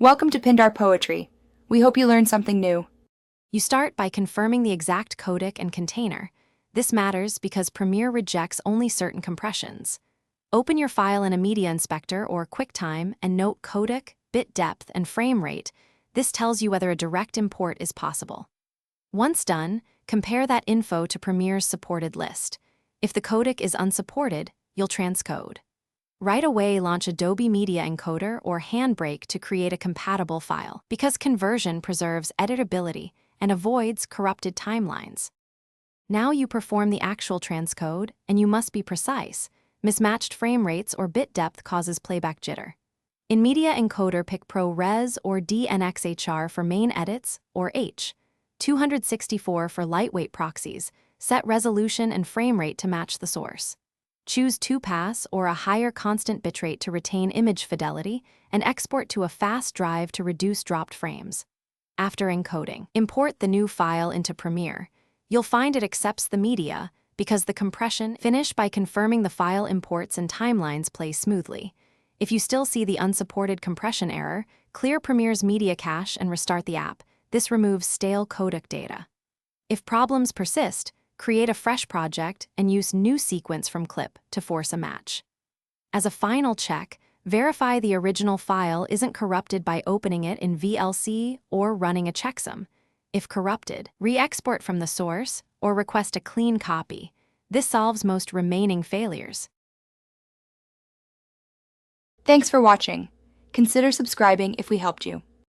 Welcome to Pindar Poetry. We hope you learned something new. You start by confirming the exact codec and container. This matters because Premiere rejects only certain compressions. Open your file in a media inspector or QuickTime and note codec, bit depth, and frame rate. This tells you whether a direct import is possible. Once done, compare that info to Premiere's supported list. If the codec is unsupported, you'll transcode. Right away, launch Adobe Media Encoder or Handbrake to create a compatible file, because conversion preserves editability and avoids corrupted timelines. Now you perform the actual transcode, and you must be precise. Mismatched frame rates or bit depth causes playback jitter. In Media Encoder, pick ProRes or DNxHR for main edits, or H. 264 for lightweight proxies. Set resolution and frame rate to match the source. Choose 2-pass or a higher constant bitrate to retain image fidelity, and export to a fast drive to reduce dropped frames. After encoding, import the new file into Premiere. You'll find it accepts the media because the compression. Finish by confirming the file imports and timelines play smoothly. If you still see the unsupported compression error, clear Premiere's media cache and restart the app. This removes stale codec data. If problems persist, create a fresh project and use new sequence from clip to force a match. As a final check, verify the original file isn't corrupted by opening it in VLC or running a checksum. If corrupted, re-export from the source or request a clean copy. This solves most remaining failures. Thanks for watching. Consider subscribing if we helped you.